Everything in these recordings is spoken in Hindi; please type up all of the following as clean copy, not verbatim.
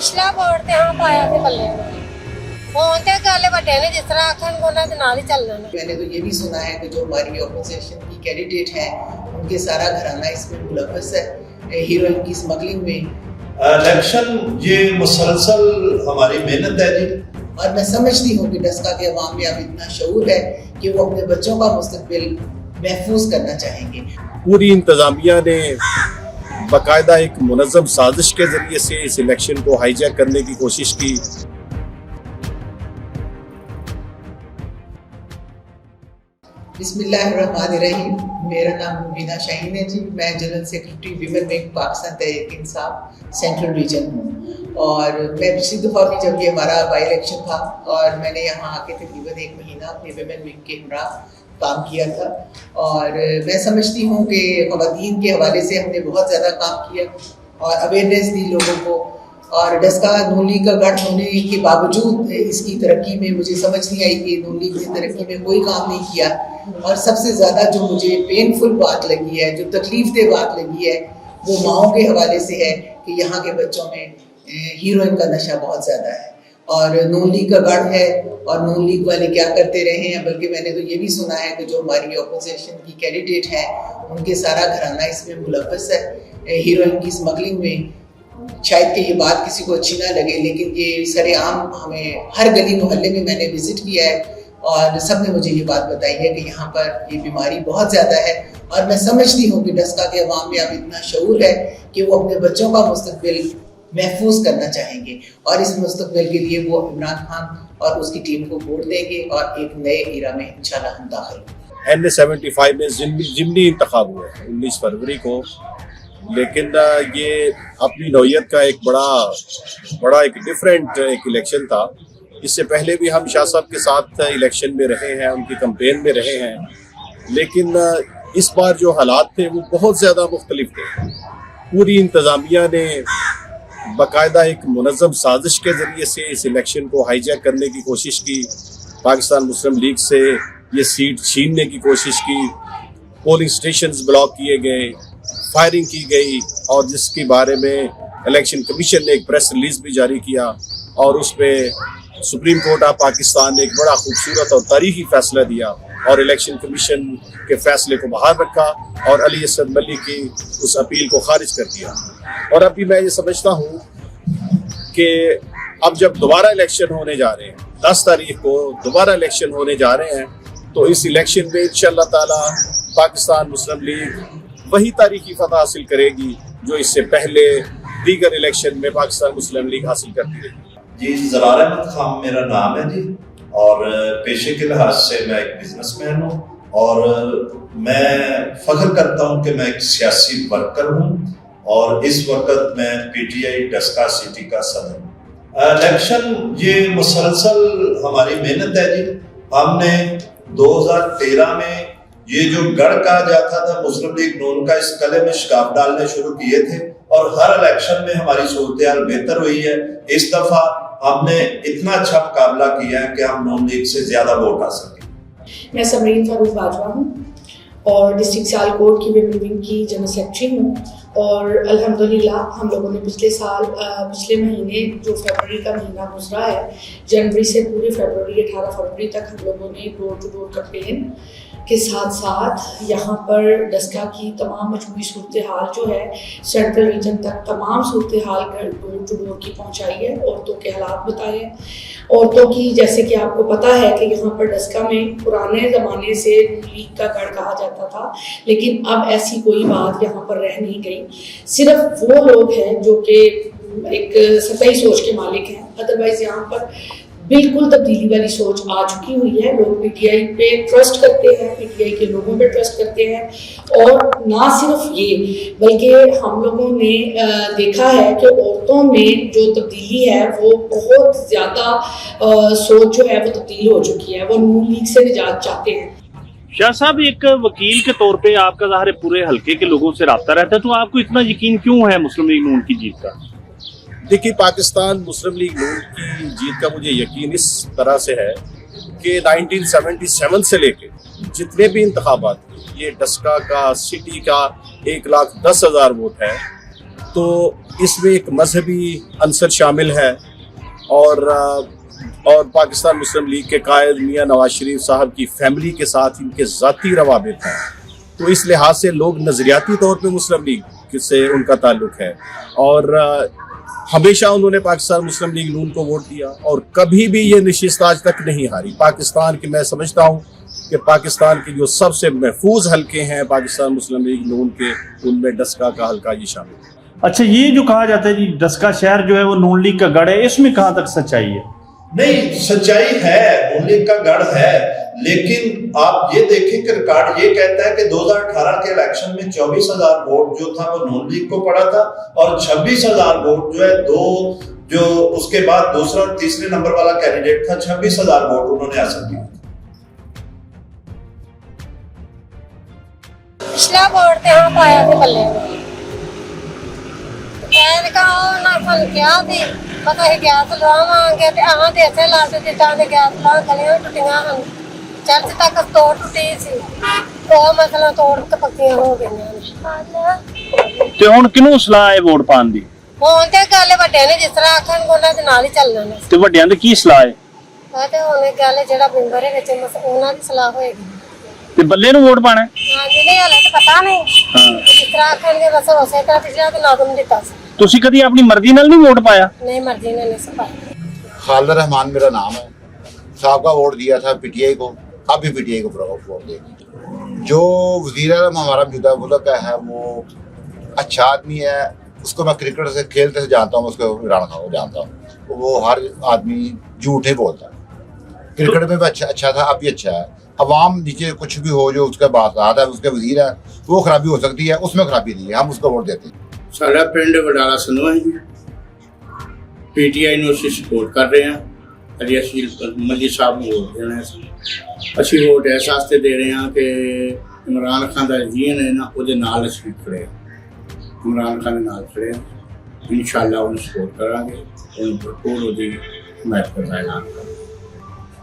ਪਿਛਲਾ ਵੋਟ ਤੇ ਹਾਂ ਪਾਇਆ ਤੇ ਪੱਲੇ ਹੁਣ ਤੇ ਗੱਲ ਵੱਡੇ ਨੇ जिस तरह आखन ਉਹਨਾਂ ਦੇ ਨਾਲ ही चलना है। मैंने तो ये भी सुना है कि जो हमारी ऑपोजिशन की कैंडिडेट है उनके सारा घराना इसमें मुलव्वस है हीरोइन की स्मगलिंग में। इलेक्शन ये मुसलसल हमारी मेहनत है जी, और मैं समझती हूँ कि डस्का के अवाम में अब इतना शऊर है कि वो अपने बच्चों का मुस्तकबिल महफूज करना चाहेंगे। पूरी इंतजामिया ने बाकायदा एक मुनज़्ज़म साजिश के जरिए से इस इलेक्शन को हाईजैक करने की कोशिश की। बिस्मिल्लाहिर्रहमानिर्रहीम। मेरा नाम मुबीना शाहीन है जी। मैं general secretary women wing Pakistan Tehreek Insaf central region हूँ। और मैं पिछली दफ़ा भी जब ये हमारा बाई इलेक्शन था और मैंने यहाँ आके तकरीबन 1 महीना अपने विमेन विंग के हमरा काम किया था। और मैं समझती हूँ कि ख़वातीन के हवाले से हमने बहुत ज़्यादा काम किया और अवेयरनेस दी लोगों को। और डस्का नून लीग का गढ़ होने के बावजूद इसकी तरक्की में मुझे समझ नहीं आई कि नून लीग ने तरक्की में कोई काम नहीं किया। और सबसे ज़्यादा जो मुझे पेनफुल बात लगी है, जो तकलीफ दे बात लगी है, वो माओं के हवाले से है कि यहाँ के बच्चों में हीरोइन का नशा बहुत ज़्यादा है और नून लीग का गढ़ है। और नून लीग वाले क्या करते रहे हैं, बल्कि मैंने तो ये भी सुना है कि जो हमारी ऑपोजिशन की कैंडिडेट है उनके सारा घराना इसमें मुलव्वस है हीरोइन की स्मगलिंग में। शायद कि ये बात किसी को अच्छी ना लगे, लेकिन ये सरेआम हमें हर गली मोहल्ले में मैंने विजिट किया है और सब ने मुझे ये बात बताई है कि यहाँ पर ये बीमारी बहुत ज़्यादा है। और मैं समझती हूँ कि डस्का के अवाम में अब इतना शऊर है कि वो अपने बच्चों का मुस्तकबिल महफूज करना चाहेंगे और इस मुस्तकबिल के लिए वो इमरान खान और उसकी टीम को वोट देंगे और एक नए इरा में इंशाल्लाह हम दाखिल होंगे। NA-75 में ज़िमनी इंतखाब हुआ 19 फरवरी को, लेकिन ये अपनी नौयत का एक बड़ा एक डिफरेंट एक इलेक्शन था। इससे पहले भी हम शाह साहब के साथ इलेक्शन में रहे हैं, उनकी कैंपेन में रहे हैं, लेकिन इस बार जो हालात थे वो बहुत ज़्यादा मुख्तलिफ थे। पूरी इंतज़ामिया ने बाकायदा एक मुनज़्ज़म साजिश के ज़रिए से इस इलेक्शन को हाईजैक करने की कोशिश की। पाकिस्तान मुस्लिम लीग से ये सीट छीनने की कोशिश की, पोलिंग स्टेशंस ब्लॉक किए गए, फायरिंग की गई और जिसके बारे में इलेक्शन कमीशन ने एक प्रेस रिलीज भी जारी किया और उस पर सुप्रीम कोर्ट ऑफ पाकिस्तान ने एक बड़ा खूबसूरत और तारीखी फैसला दिया और इलेक्शन कमीशन के फैसले को बहाल रखा और अली असद मलिक की उस अपील को खारिज कर दिया। और अभी मैं ये समझता हूँ कि अब जब दोबारा इलेक्शन होने जा रहे हैं, 10 तारीख को दोबारा इलेक्शन होने जा रहे हैं, तो इस इलेक्शन में इंशाअल्लाह ताला पाकिस्तान मुस्लिम लीग वही तारीखी फतह हासिल करेगी जो इससे पहले दीगर इलेक्शन में पाकिस्तान मुस्लिम लीग हासिल करती रही। जी ज़रार अहमद खान मेरा नाम है जी, और पेशे के लिहाज से मैं एक बिजनेसमैन हूँ और मैं फख्र करता हूँ कि मैं एक सियासी वर्कर हूँ और इस वक्त मैं PTI डस्का सिटी का सदर हूँ। इलेक्शन ये मुसलसल हमारी मेहनत है जी। हमने 2013 में ये जो गढ़ कहा जाता था मुस्लिम लीग नून का, इस कले में शिकाब डालने शुरू किए थे और हर इलेक्शन में हमारी सूरत हाल बेहतर हुई है। इस दफा हमने इतना अच्छा मुकाबला किया है कि हम नून लीग से ज्यादा वोट आ सके। मैं समरीन फारूक बाजवा हूँ और डिस्ट्रिक्ट सियालकोट की विमेन विंग की जनरल सेक्रेटरी हूँ। और अल्हम्दुलिल्लाह हम लोगों ने पिछले महीने जो फरवरी का महीना गुजरा है, जनवरी से पूरे फरवरी 18 फरवरी तक हम लोगों ने डोर टू डोर कैंपेन के साथ साथ यहाँ पर डस्का की तमाम मजमूई सूरत हाल जो है सेंट्रल रीजन तक तमाम सूरत हाल डोर टू डोर की पहुँचाई है, औरतों के हालात बताए हैं। औरतों की, जैसे कि आपको पता है कि यहाँ पर डस्का में पुराने ज़माने से लीग का गढ़ कहा जाता था, लेकिन अब ऐसी कोई बात यहाँ पर रह नहीं गई। सिर्फ वो लोग हैं जो कि एक सतही सोच के मालिक हैं, अदरवाइज यहाँ पर बिल्कुल तब्दीली वाली सोच आ चुकी हुई है। लोग PTI पे ट्रस्ट करते हैं, PTI के लोगों पे ट्रस्ट करते हैं। और ना सिर्फ ये, बल्कि हम लोगों ने देखा है कि औरतों में जो तब्दीली है वो बहुत ज़्यादा सोच जो है वो तब्दील हो चुकी है। वो नून लीग से निजात चाहते हैं। शाह साहब, एक वकील के तौर पे आपका ज़ाहिर पूरे हल्के के लोगों से रब्ता रहता है, तो आपको इतना यकीन क्यों है मुस्लिम लीग नून की जीत का? देखिए, पाकिस्तान मुस्लिम लीग नून की जीत का मुझे यकीन इस तरह से है कि 1977 से लेके जितने भी इंतखाबात, ये डस्का का, सिटी का 1,10,000 वोट है, तो इसमें एक मजहबी अंसर शामिल है और पाकिस्तान मुस्लिम लीग के कायद मियां नवाज शरीफ साहब की फैमिली के साथ इनके ज़ाती रवाबित हैं। तो इस लिहाज से लोग नज़रियाती तौर पे मुस्लिम लीग से उनका ताल्लुक है और हमेशा उन्होंने पाकिस्तान मुस्लिम लीग नून को वोट दिया और कभी भी ये नशिस्त आज तक नहीं हारी। पाकिस्तान के, मैं समझता हूँ कि पाकिस्तान के जो सबसे महफूज हलके हैं पाकिस्तान मुस्लिम लीग नून के, उनमें डस्का का हलका ये शामिल है। अच्छा, ये जो कहा जाता है जी डस्का शहर जो है वो नून लीग का गढ़ है, इसमें कहाँ तक सच्चाई है? नहीं, सच्चाई है, नून लीग का गढ़ है, लेकिन आप ये देखें कि रिकॉर्ड ये कहता है कि 2018 के इलेक्शन में 24,000 वोट जो था वो नून लीग को पड़ा था और 26,000 वोट जो है जो उसके बाद दूसरा और तीसरे नंबर वाला कैंडिडेट था, 26,000 वोट उन्होंने हासिल किया। पिछला वोट ते हाँ पाया थे बल्ले का ना सन क्या थी पता है गैस लवावांगे ते आहां दे इथे ला के दिता ने गैस ला गलियां टुटियां हन चर्च तक तोड़ टुटी सी ਉਹ ਮਸਲਾ ਤੋੜ ਕੇ ਪੱਕੀਆਂ ਹੋ ਗਈਆਂ ਨੇ ਤੇ ਹੁਣ ਕਿਹਨੂੰ ਸਲਾਹ ਹੈ ਵੋਟ ਪਾਉਣ ਦੀ? ਹੁਣ ਤੇ ਗੱਲ ਵੱਡਿਆਂ ਨੇ ਜਿਸ ਤਰ੍ਹਾਂ ਆਖਣ ਉਹਨਾਂ ਦੇ ਨਾਲ ਹੀ ਚੱਲਣਾ ਨੇ ਤੇ ਵੱਡਿਆਂ ਦੀ ਕੀ ਸਲਾਹ ਹੈ? ਆ ਤੇ ਹੁਣ ਗੱਲ ਜਿਹੜਾ ਮੈਂਬਰ ਹੈ ਵਿੱਚ ਉਹਨਾਂ ਦੀ ਸਲਾਹ ਹੋਏਗੀ ਤੇ ਬੱਲੇ ਨੂੰ ਵੋਟ ਪਾਣਾ? ਹਾਂ ਜੀ, ਨਹੀਂ ਹਾਲੇ ਤਾਂ ਪਤਾ ਨਹੀਂ। ਹਾਂ, ਜਿਸ ਤਰ੍ਹਾਂ ਆਖਣਗੇ ਬਸ ਉਸੇ ਤਰ੍ਹਾਂ ਪਿਛਲਾ ਤੇ ਲਾਜ਼ਮ ਦਿੱਤਾ ਸੀ। ਤੁਸੀਂ ਕਦੀ ਆਪਣੀ ਮਰਜ਼ੀ ਨਾਲ ਨਹੀਂ ਵੋਟ ਪਾਇਆ? नहीं मर्जी ने नहीं सपाया। खालिद रहमान मेरा नाम है। साहब का वोट दिया था पीटीआई को, अब भी पीटीआई को वोट देंगे। जो वज़ीर आज़म हमारा मौजूदा मुल्क का है वो अच्छा आदमी है, उसको मैं क्रिकेट से खेलते से जानता हूँ, उसको इमरान खान को जानता हूँ। वो हर आदमी झूठ ही बोलता है। क्रिकेट में भी अच्छा था, अब भी अच्छा है। अवाम नीचे कुछ भी हो जो उसका बात है, उसके वज़ीर है, वो खराबी हो सकती है, उसमें खराबी नहीं है, हम उसको वोट देते हैं। साडा पिंड वडाला सनोआ जी, पीटीआई ਨੂੰ ਅਸੀਂ ਸਪੋਰਟ ਕਰ ਰਹੇ ਹਾਂ। ਅਜੀ ਅਸੀਂ ਮੱਲੀ ਸਾਹਿਬ ਨੂੰ ਵੋਟ ਦੇਣਾ ਹੈ। ਅਸੀਂ ਵੋਟ ਇਸ ਵਾਸਤੇ ਦੇ ਰਹੇ ਹਾਂ ਕਿ ਇਮਰਾਨ ਖਾਨ ਦਾ ਜੀਨ ਹੈ ਨਾ, ਉਹਦੇ ਨਾਲ ਅਸੀਂ ਖੜੇ ਹਾਂ। ਇਮਰਾਨ ਖਾਨ ਦੇ ਨਾਲ ਖੜੇ ਹਾਂ, ਇਨਸ਼ਾਅੱਲਾ ਉਹਨੂੰ ਸਪੋर्ट ਕਰਾਂਗੇ, ਉਹਨੂੰ भरपूर ਉਹਦੀ हिमायत का ऐलान करेंगे।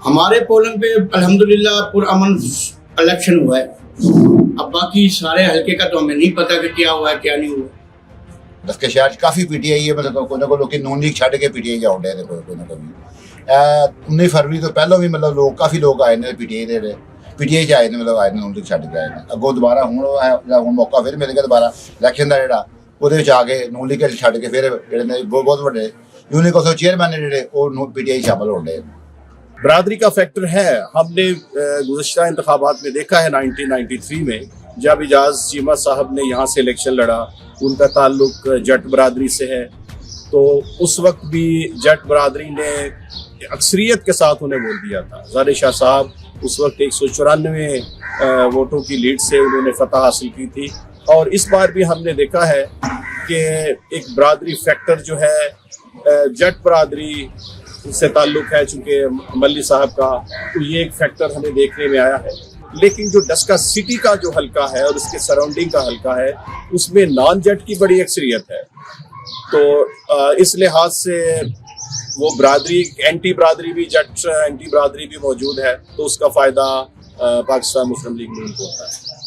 हमारे पोलिंग पे अल्हम्दुलिल्लाह पुरअमन इलेक्शन हुआ है। अब बाकी सारे हल्के का तो हमें नहीं पता कि क्या हुआ है क्या नहीं हुआ। दस के शहर काफ़ी पीटीआई है, मतलब कोई ना कोई लोग नून लीग छड़ के पीटीआई जाओ डे कोई ना कोई 19 फरवरी तो पहलों भी मतलब लोग काफ़ी लोग आए ने पीटीआई दे पीटीआई आए ने, मतलब आए नून लीग छड़ के आए ने। अगों दोबारा हूँ मौका फिर मिल गया दोबारा इलेक्शन का जोड़ा वो आके नून लीग छड़ के फिर जो बहुत बड़े यूनिक उसो चेयरमैन ने जो पीटीआई शामिल हो रहे। बरादरी का फैक्टर है। हमने गुज़श्ता इंतखाबात में देखा है 1993 में जब इजाज़ चीमा साहब ने यहाँ से इलेक्शन लड़ा, उनका ताल्लुक जट बरादरी से है, तो उस वक्त भी जट बरादरी ने अक्सरियत के साथ उन्हें वोट दिया था। ज़ाहिर शाह साहब उस वक्त 194 वोटों की लीड से उन्होंने फतह हासिल की थी। और इस बार भी हमने देखा है कि एक बरादरी फैक्टर जो है जट बरादरी से ताल्लुक है, चूँकि मल्ली साहब का, तो ये एक फैक्टर हमें देखने में आया है। लेकिन जो डस्का सिटी का जो हल्का है और उसके सराउंडिंग का हल्का है, उसमें नॉन जट की बड़ी अक्सरियत है। तो इस लिहाज से वो बरादरी एंटी बरादरी भी जट एंटी बरादरी भी मौजूद है, तो उसका फ़ायदा पाकिस्तान मुस्लिम लीग नून को होता है।